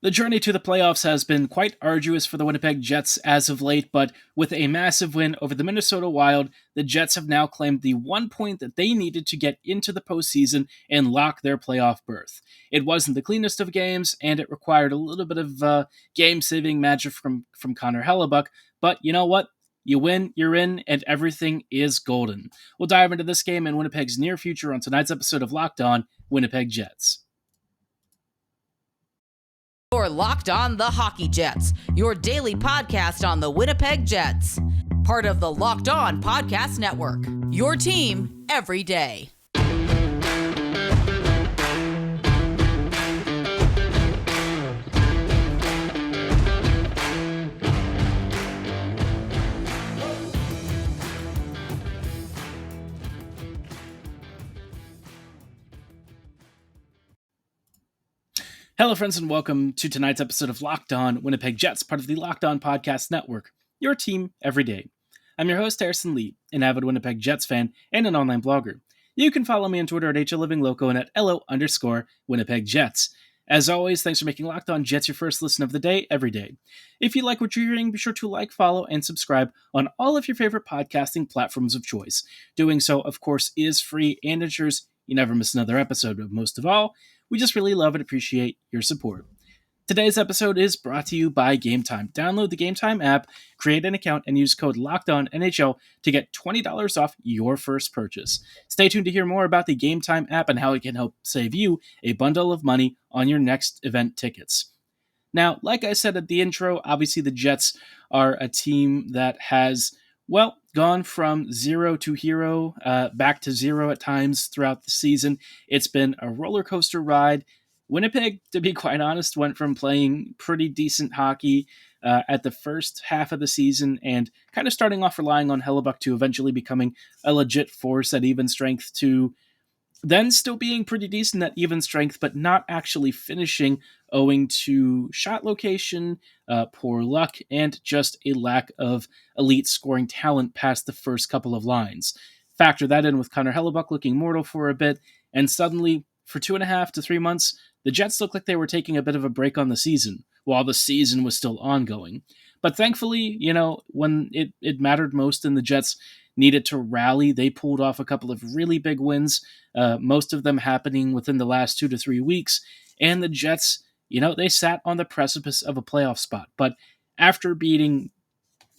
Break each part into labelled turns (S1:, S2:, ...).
S1: The journey to the playoffs has been quite arduous for the Winnipeg Jets as of late, but with a massive win over the Minnesota Wild, the Jets have now claimed the 1 point that they needed to get into the postseason and lock their playoff berth. It wasn't the cleanest of games, and it required a little bit of game-saving magic from Connor Hellebuyck, but you know what? You win, you're in, and everything is golden. We'll dive into this game and Winnipeg's near future on tonight's episode of Locked On Winnipeg Jets.
S2: You're Locked On the Hockey Jets, your daily podcast on the Winnipeg Jets. Part of the Locked On Podcast Network, your team every day.
S1: Hello, friends, and welcome to tonight's episode of Locked On Winnipeg Jets, part of the Locked On Podcast Network, your team every day. I'm your host, Harrison Lee, an avid Winnipeg Jets fan and an online blogger. You can follow me on Twitter at HLivingLoco and at LO_Winnipeg Jets. As always, thanks for making Locked On Jets your first listen of the day every day. If you like what you're hearing, be sure to like, follow, and subscribe on all of your favorite podcasting platforms of choice. Doing so, of course, is free and ensures you never miss another episode, but most of all, we just really love and appreciate your support. Today's episode is brought to you by Gametime. Download the Gametime app, create an account, and use code LOCKEDONNHL to get $20 off your first purchase. Stay tuned to hear more about the Gametime app and how it can help save you a bundle of money on your next event tickets. Now, like I said at the intro, obviously the Jets are a team that has, gone from zero to hero, back to zero at times throughout the season. It's been a roller coaster ride. Winnipeg, to be quite honest, went from playing pretty decent hockey at the first half of the season and kind of starting off relying on Hellebuyck to eventually becoming a legit force at even strength to then still being pretty decent at even strength, but not actually finishing owing to shot location, poor luck, and just a lack of elite scoring talent past the first couple of lines. Factor that in with Connor Hellebuyck looking mortal for a bit, and suddenly, for 2.5 to 3 months, the Jets looked like they were taking a bit of a break on the season, while the season was still ongoing. But thankfully, when it mattered most and the Jets needed to rally, they pulled off a couple of really big wins, most of them happening within the last 2 to 3 weeks, and the Jets, they sat on the precipice of a playoff spot. But after beating,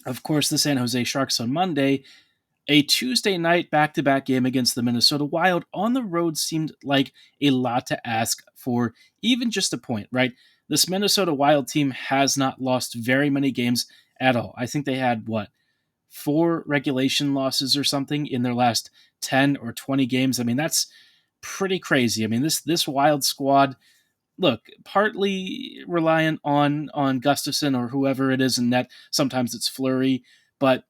S1: of course, the San Jose Sharks on Monday, a Tuesday night back-to-back game against the Minnesota Wild on the road seemed like a lot to ask for even just a point, right? This Minnesota Wild team has not lost very many games at all. I think they had, 4 regulation losses or something in their last 10 or 20 games. I mean, that's pretty crazy. I mean, this Wild squad, look, partly reliant on Gustafsson or whoever it is in net. Sometimes it's Fleury, but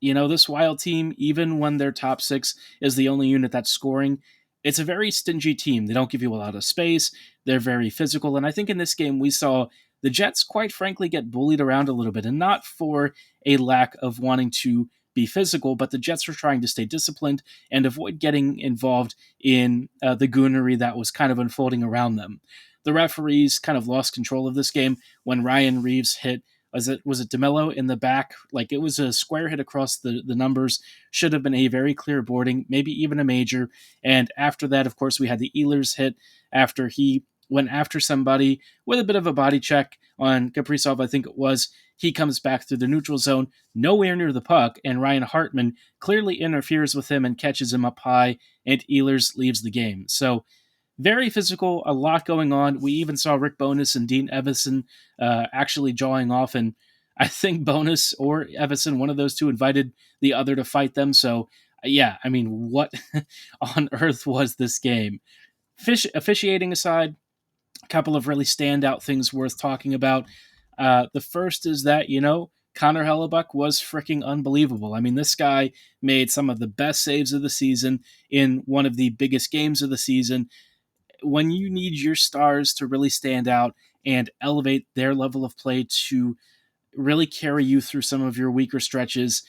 S1: this Wild team, even when their top 6 is the only unit that's scoring, it's a very stingy team. They don't give you a lot of space. They're very physical. And I think in this game we saw the Jets, quite frankly, get bullied around a little bit, and not for a lack of wanting to be physical, but the Jets were trying to stay disciplined and avoid getting involved in the goonery that was kind of unfolding around them. The referees kind of lost control of this game when Ryan Reeves hit, was it DeMello in the back? Like, it was a square hit across the numbers, should have been a very clear boarding, maybe even a major. And after that, of course, we had the Ehlers hit after he went after somebody with a bit of a body check on Kaprizov, I think it was. He comes back through the neutral zone, nowhere near the puck, and Ryan Hartman clearly interferes with him and catches him up high, and Ehlers leaves the game. So very physical, a lot going on. We even saw Rick Bowness and Dean Evason actually jawing off, and I think Bowness or Evason, one of those two, invited the other to fight them. So, yeah, I mean, what on earth was this game? Officiating aside, a couple of really standout things worth talking about. The first is that, Connor Hellebuyck was freaking unbelievable. I mean, this guy made some of the best saves of the season in one of the biggest games of the season. When you need your stars to really stand out and elevate their level of play to really carry you through some of your weaker stretches,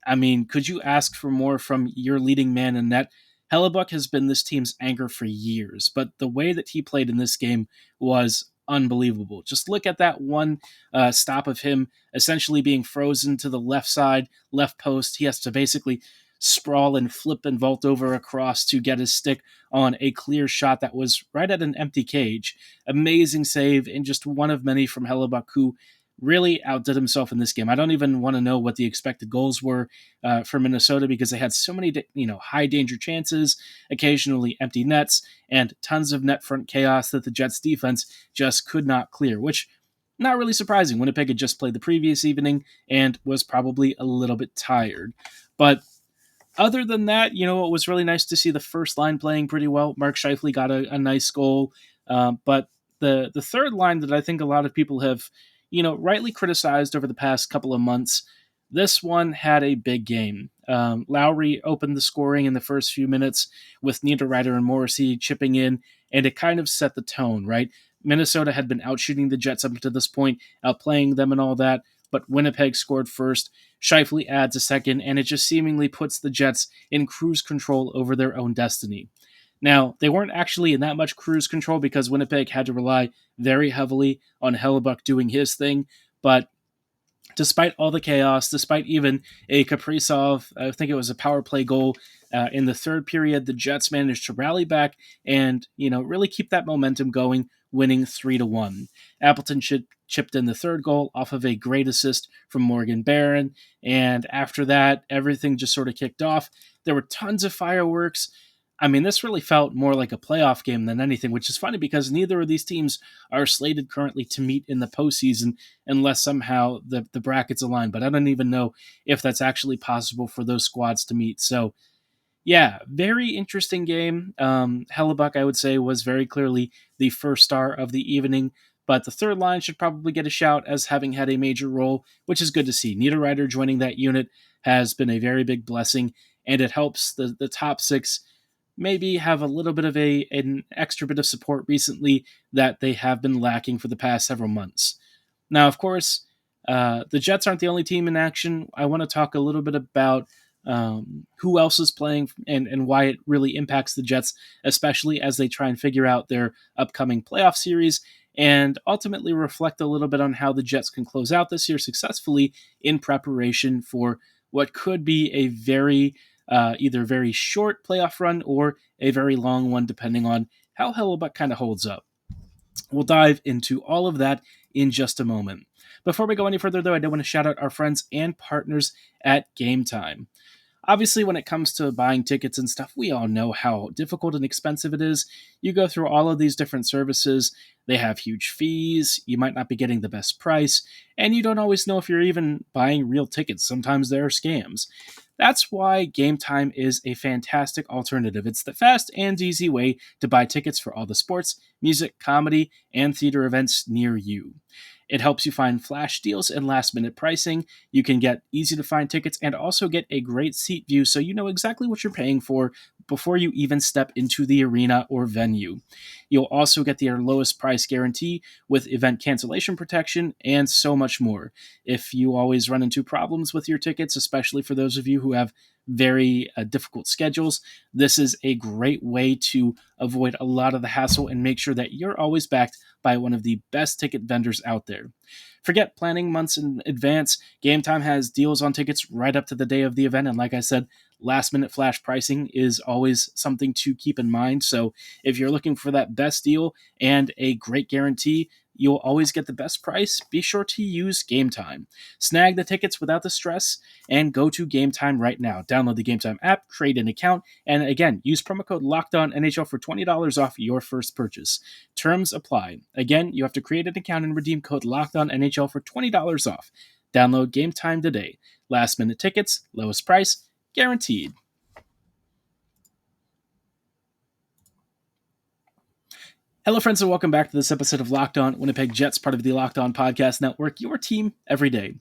S1: I mean, could you ask for more from your leading man in net? Hellebuyck has been this team's anchor for years, but the way that he played in this game was unbelievable. Just look at that one stop of him essentially being frozen to the left side, left post. He has to basically sprawl and flip and vault over across to get his stick on a clear shot that was right at an empty cage. Amazing save, and just one of many from Hellebuyck, who really outdid himself in this game. I don't even want to know what the expected goals were for Minnesota, because they had so many high danger chances, occasionally empty nets, and tons of net front chaos that the Jets defense just could not clear, which not really surprising. Winnipeg had just played the previous evening and was probably a little bit tired. But other than that, it was really nice to see the first line playing pretty well. Mark Scheifele got a nice goal. But the third line that I think a lot of people have, rightly criticized over the past couple of months, this one had a big game. Lowry opened the scoring in the first few minutes with Niederreiter and Morrissey chipping in, and it kind of set the tone, right? Minnesota had been outshooting the Jets up to this point, outplaying them and all that, but Winnipeg scored first. Scheifele adds a second, and it just seemingly puts the Jets in cruise control over their own destiny. Now, they weren't actually in that much cruise control because Winnipeg had to rely very heavily on Hellebuyck doing his thing, but despite all the chaos, despite even a Kaprizov, I think it was a power play goal in the third period, the Jets managed to rally back and, really keep that momentum going, winning 3-1. Appleton chipped in the third goal off of a great assist from Morgan Barron, and after that, everything just sort of kicked off. There were tons of fireworks. I mean, this really felt more like a playoff game than anything, which is funny because neither of these teams are slated currently to meet in the postseason unless somehow the brackets align. But I don't even know if that's actually possible for those squads to meet. So, yeah, very interesting game. Hellebuyck, I would say, was very clearly the first star of the evening. But the third line should probably get a shout as having had a major role, which is good to see. Niederreiter joining that unit has been a very big blessing, and it helps the top six maybe have a little bit of an extra bit of support recently that they have been lacking for the past several months. Now, of course, the Jets aren't the only team in action. I want to talk a little bit about who else is playing and why it really impacts the Jets, especially as they try and figure out their upcoming playoff series, and ultimately reflect a little bit on how the Jets can close out this year successfully in preparation for what could be a either very short playoff run or a very long one, depending on how Hellebuyck kind of holds up. We'll dive into all of that in just a moment. Before we go any further, though, I do want to shout out our friends and partners at Gametime. Obviously, when it comes to buying tickets and stuff, we all know how difficult and expensive it is. You go through all of these different services, they have huge fees, you might not be getting the best price, and you don't always know if you're even buying real tickets. Sometimes there are scams. That's why Gametime is a fantastic alternative. It's the fast and easy way to buy tickets for all the sports, music, comedy, and theater events near you. It helps you find flash deals and last-minute pricing. You can get easy-to-find tickets and also get a great seat view so you know exactly what you're paying for before you even step into the arena or venue. You'll also get their lowest price guarantee with event cancellation protection and so much more. If you always run into problems with your tickets, especially for those of you who have very difficult schedules, this is a great way to avoid a lot of the hassle and make sure that you're always backed by one of the best ticket vendors out there. Forget planning months in advance. Gametime has deals on tickets right up to the day of the event, and like I said, last-minute flash pricing is always something to keep in mind. So if you're looking for that best deal and a great guarantee, you'll always get the best price. Be sure to use Gametime. Snag the tickets without the stress and go to Gametime right now. Download the Gametime app, create an account, and again, use promo code LOCKEDONNHL for $20 off your first purchase. Terms apply. Again, you have to create an account and redeem code LOCKEDONNHL for $20 off. Download Gametime today. Last minute tickets, lowest price, guaranteed. Hello, friends, and welcome back to this episode of Locked On Winnipeg Jets, part of the Locked On Podcast Network, your team every day.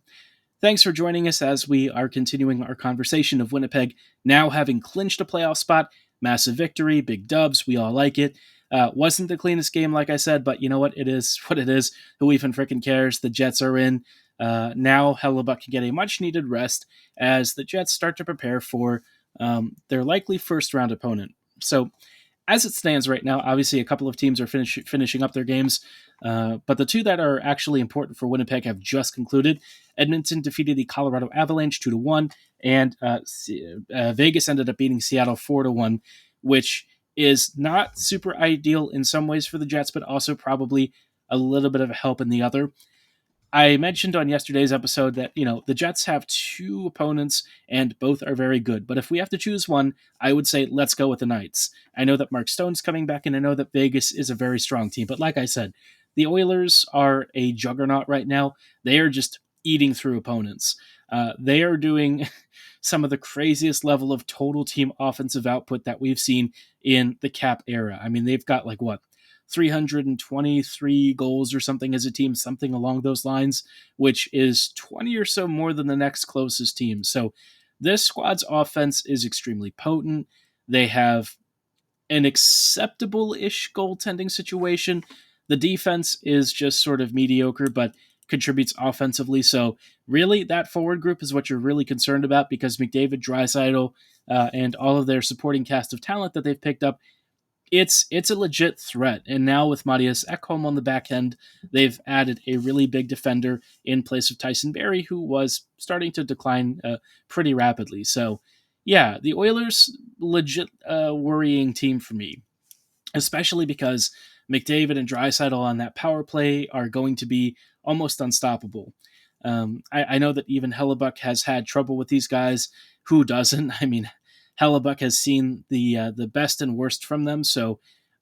S1: Thanks for joining us as we are continuing our conversation of Winnipeg now having clinched a playoff spot. Massive victory, big dubs, we all like it. Wasn't the cleanest game, like I said, but you know what? It is what it is. Who even freaking cares? The Jets are in. Now Hellebuyck can get a much-needed rest as the Jets start to prepare for their likely first-round opponent. So, as it stands right now, obviously a couple of teams are finishing up their games, but the two that are actually important for Winnipeg have just concluded. Edmonton defeated the Colorado Avalanche 2-1, and Vegas ended up beating Seattle 4-1, which is not super ideal in some ways for the Jets, but also probably a little bit of a help in the other. I mentioned on yesterday's episode that, the Jets have two opponents and both are very good. But if we have to choose one, I would say let's go with the Knights. I know that Mark Stone's coming back and I know that Vegas is a very strong team. But like I said, the Oilers are a juggernaut right now. They are just eating through opponents. They are doing some of the craziest level of total team offensive output that we've seen in the Cap era. I mean, they've got 323 goals or something as a team, something along those lines, which is 20 or so more than the next closest team. So this squad's offense is extremely potent. They have an acceptable-ish goaltending situation. The defense is just sort of mediocre, but contributes offensively. So really, that forward group is what you're really concerned about, because McDavid, Draisaitl, and all of their supporting cast of talent that they've picked up, it's a legit threat. And now with Matthias Ekholm on the back end, they've added a really big defender in place of Tyson Barrie, who was starting to decline pretty rapidly. So, yeah, the Oilers, legit worrying team for me, especially because McDavid and Draisaitl on that power play are going to be almost unstoppable. I know that even Hellebuyck has had trouble with these guys. Who doesn't? I mean, Hellebuyck has seen the best and worst from them, so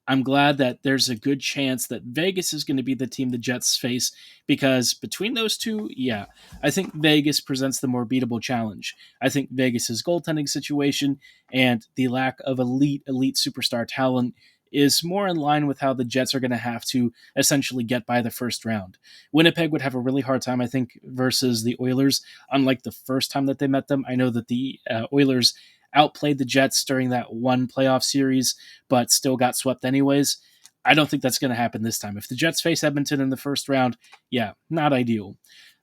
S1: I'm glad that there's a good chance that Vegas is going to be the team the Jets face, because between those two, yeah, I think Vegas presents the more beatable challenge. I think Vegas's goaltending situation and the lack of elite superstar talent is more in line with how the Jets are going to have to essentially get by the first round. Winnipeg would have a really hard time, I think, versus the Oilers, unlike the first time that they met them. I know that the Oilers outplayed the Jets during that one playoff series, but still got swept anyways. I don't think that's going to happen this time. If the Jets face Edmonton in the first round, yeah, not ideal.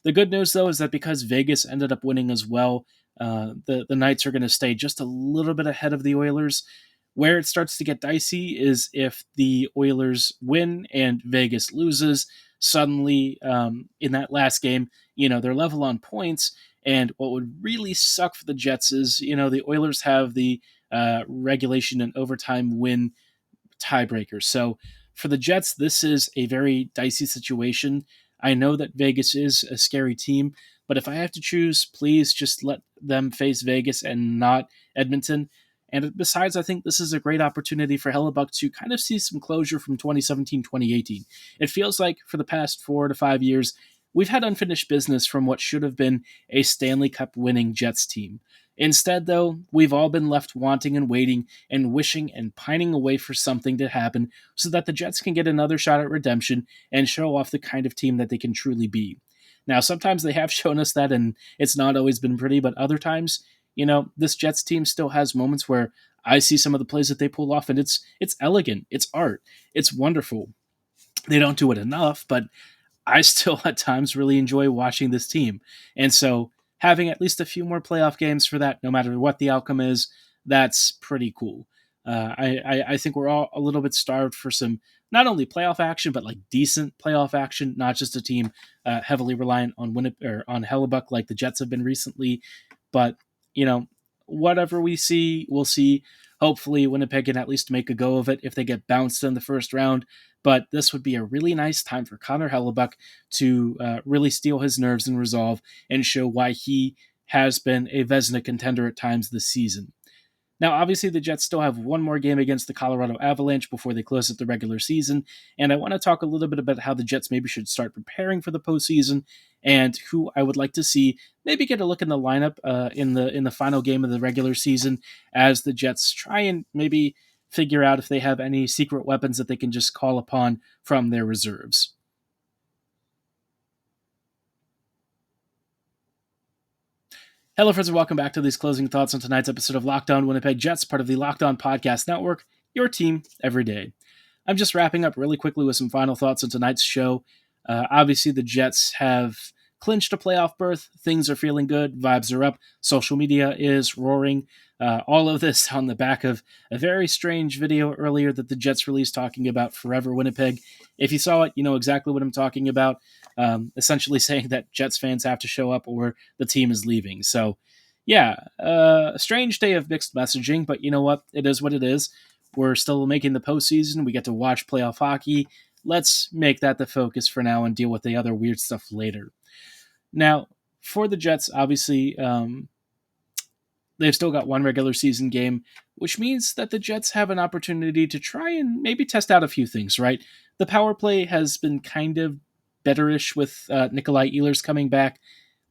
S1: The good news, though, is that because Vegas ended up winning as well, the Knights are going to stay just a little bit ahead of the Oilers. Where it starts to get dicey is if the Oilers win and Vegas loses. Suddenly, in that last game, they're level on points. And what would really suck for the Jets is, the Oilers have the regulation and overtime win tiebreaker. So for the Jets, this is a very dicey situation. I know that Vegas is a scary team, but if I have to choose, please just let them face Vegas and not Edmonton. And besides, I think this is a great opportunity for Hellebuyck to kind of see some closure from 2017-2018. It feels like for the past 4 to 5 years, we've had unfinished business from what should have been a Stanley Cup winning Jets team. Instead, though, we've all been left wanting and waiting and wishing and pining away for something to happen so that the Jets can get another shot at redemption and show off the kind of team that they can truly be. Now, sometimes they have shown us that, and it's not always been pretty, but other times, this Jets team still has moments where I see some of the plays that they pull off, and it's elegant, it's art, it's wonderful. They don't do it enough, but I still at times really enjoy watching this team. And so having at least a few more playoff games for that, no matter what the outcome is, that's pretty cool. I think we're all a little bit starved for some not only playoff action, but decent playoff action, not just a team heavily reliant on on Hellebuyck like the Jets have been recently. But, whatever we see, we'll see. Hopefully Winnipeg can at least make a go of it if they get bounced in the first round. But this would be a really nice time for Connor Hellebuyck to really steal his nerves and resolve and show why he has been a Vezina contender at times this season. Now, obviously, the Jets still have one more game against the Colorado Avalanche before they close out the regular season, and I want to talk a little bit about how the Jets maybe should start preparing for the postseason and who I would like to see maybe get a look in the lineup in the final game of the regular season as the Jets try and maybe figure out if they have any secret weapons that they can just call upon from their reserves. Hello, friends, and welcome back to these closing thoughts on tonight's episode of Locked On Winnipeg Jets, part of the Locked On Podcast Network, your team every day. I'm just wrapping up really quickly with some final thoughts on tonight's show. Obviously, the Jets have clinched a playoff berth. Things are feeling good. Vibes are up. Social media is roaring. All of this on the back of a very strange video earlier that the Jets released talking about Forever Winnipeg. If you saw it, you know exactly what I'm talking about. Essentially saying that Jets fans have to show up or the team is leaving. So, yeah, a strange day of mixed messaging, but you know what? It is what it is. We're still making the postseason. We get to watch playoff hockey. Let's make that the focus for now and deal with the other weird stuff later. Now, for the Jets, obviously, they've still got one regular season game, which means that the Jets have an opportunity to try and maybe test out a few things, right? The power play has been kind of betterish with Nikolai Ehlers coming back,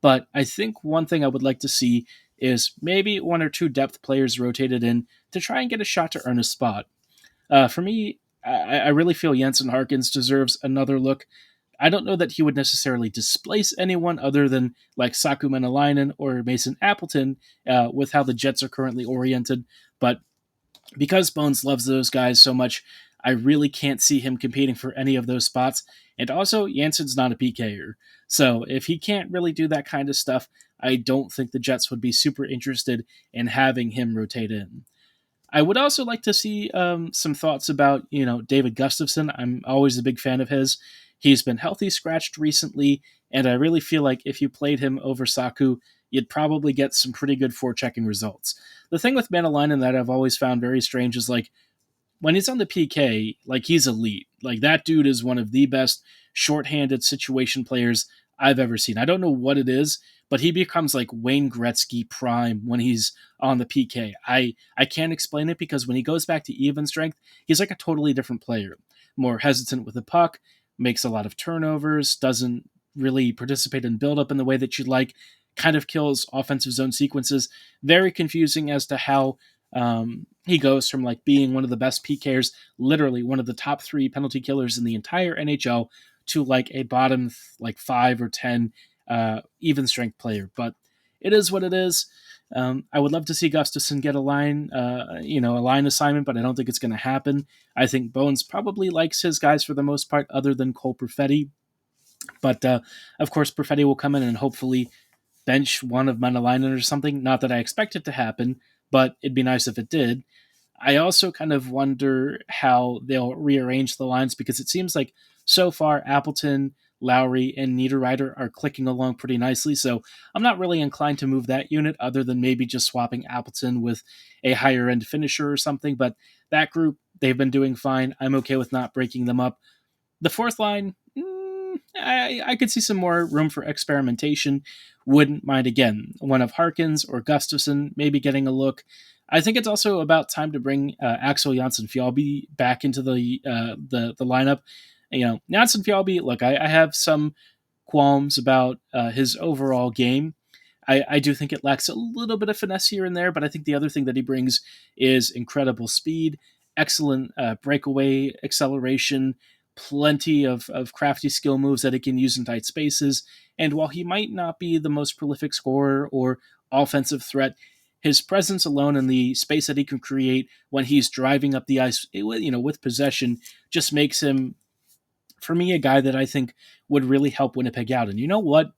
S1: but I think one thing I would like to see is maybe one or two depth players rotated in to try and get a shot to earn a spot. For me, I really feel Jensen Harkins deserves another look. I don't know that he would necessarily displace anyone other than like Saku Menelainen or Mason Appleton with how the Jets are currently oriented. But because Bones loves those guys so much, I really can't see him competing for any of those spots. And also, Jansen's not a PKer. So if he can't really do that kind of stuff, I don't think the Jets would be super interested in having him rotate in. I would also like to see some thoughts about, David Gustafsson. I'm always a big fan of his. He's been healthy scratched recently, and I really feel like if you played him over Saku, you'd probably get some pretty good forechecking results. The thing with Manalainen that I've always found very strange is like when he's on the PK, like he's elite. Like that dude is one of the best shorthanded situation players I've ever seen. I don't know what it is, but he becomes like Wayne Gretzky prime when he's on the PK. I can't explain it because when he goes back to even strength, he's like a totally different player. More hesitant with the puck, makes a lot of turnovers, doesn't really participate in build-up in the way that you'd like, kind of kills offensive zone sequences. Very confusing as to how he goes from like being one of the best PKers, literally one of the top 3 penalty killers in the entire NHL, to like a bottom like 5 or 10 even strength player. But it is what it is. I would love to see Gustafsson get a line assignment, but I don't think it's going to happen. I think Bones probably likes his guys for the most part, other than Cole Perfetti. But of course, Perfetti will come in and hopefully bench one of Menelainen or something. Not that I expect it to happen, but it'd be nice if it did. I also kind of wonder how they'll rearrange the lines because it seems like so far Appleton, Lowry, and Niederreiter are clicking along pretty nicely, so I'm not really inclined to move that unit other than maybe just swapping Appleton with a higher-end finisher or something, but that group, they've been doing fine. I'm okay with not breaking them up. The fourth line, I could see some more room for experimentation. Wouldn't mind, again, one of Harkins or Gustafsson maybe getting a look. I think it's also about time to bring Axel Janssen-Fjallby back into the lineup. Janssen-Fjallby, look, I have some qualms about his overall game. I do think it lacks a little bit of finesse here and there, but I think the other thing that he brings is incredible speed, excellent breakaway acceleration, plenty of crafty skill moves that he can use in tight spaces. And while he might not be the most prolific scorer or offensive threat, his presence alone and the space that he can create when he's driving up the ice, with possession, just makes him, for me, a guy that I think would really help Winnipeg out. And you know what?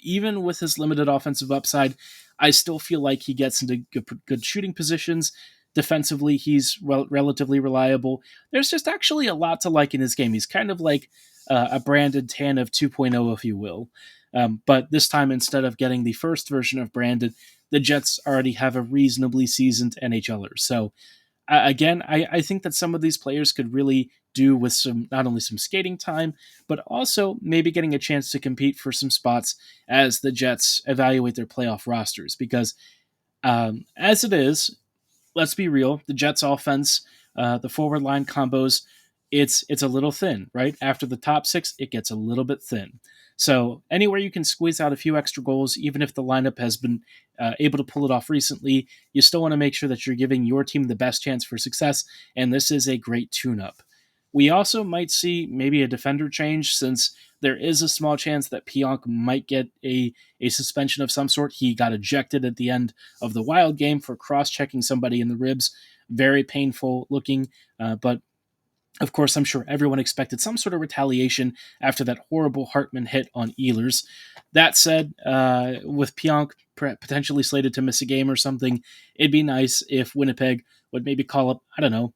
S1: Even with his limited offensive upside, I still feel like he gets into good shooting positions. Defensively, he's relatively reliable. There's just actually a lot to like in his game. He's kind of like a Brandon Tanev 2.0, if you will. But this time, instead of getting the first version of Brandon, the Jets already have a reasonably seasoned NHLer. So, again, I think that some of these players could really do with not only some skating time, but also maybe getting a chance to compete for some spots as the Jets evaluate their playoff rosters. Because as it is, let's be real, the Jets offense, the forward line combos, it's a little thin, right? After the top 6, it gets a little bit thin. So anywhere you can squeeze out a few extra goals, even if the lineup has been able to pull it off recently, you still want to make sure that you're giving your team the best chance for success, and this is a great tune-up. We also might see maybe a defender change, since there is a small chance that Pionk might get a suspension of some sort. He got ejected at the end of the Wild game for cross-checking somebody in the ribs. Very painful looking, but Of course, I'm sure everyone expected some sort of retaliation after that horrible Hartman hit on Ehlers. That said, with Pionk potentially slated to miss a game or something, it'd be nice if Winnipeg would maybe call up, I don't know,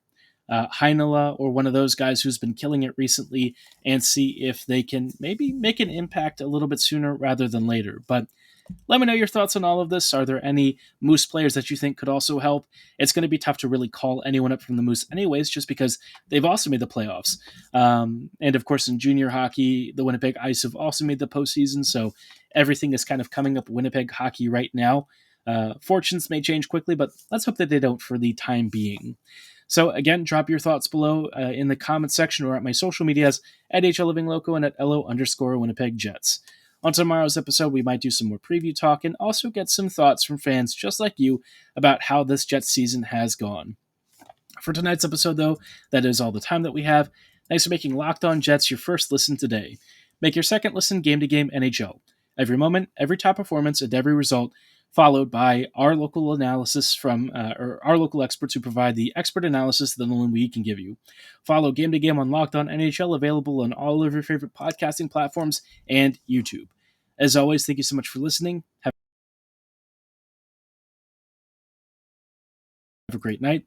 S1: Heinola or one of those guys who's been killing it recently and see if they can maybe make an impact a little bit sooner rather than later. But let me know your thoughts on all of this. Are there any Moose players that you think could also help? It's going to be tough to really call anyone up from the Moose anyways, just because they've also made the playoffs. And of course, in junior hockey, the Winnipeg Ice have also made the postseason, so everything is kind of coming up Winnipeg hockey right now. Fortunes may change quickly, but let's hope that they don't for the time being. So again, drop your thoughts below in the comment section or at my social medias at HLivingLoco and at LO_Winnipeg Jets. On tomorrow's episode, we might do some more preview talk and also get some thoughts from fans just like you about how this Jets season has gone. For tonight's episode, though, that is all the time that we have. Thanks for making Locked On Jets your first listen today. Make your second listen game-to-game NHL. Every moment, every top performance, and every result, followed by our local analysis from our local experts who provide the expert analysis that only we can give you. Follow Game to Game on Locked On NHL, available on all of your favorite podcasting platforms and YouTube. As always, thank you so much for listening. Have a great night.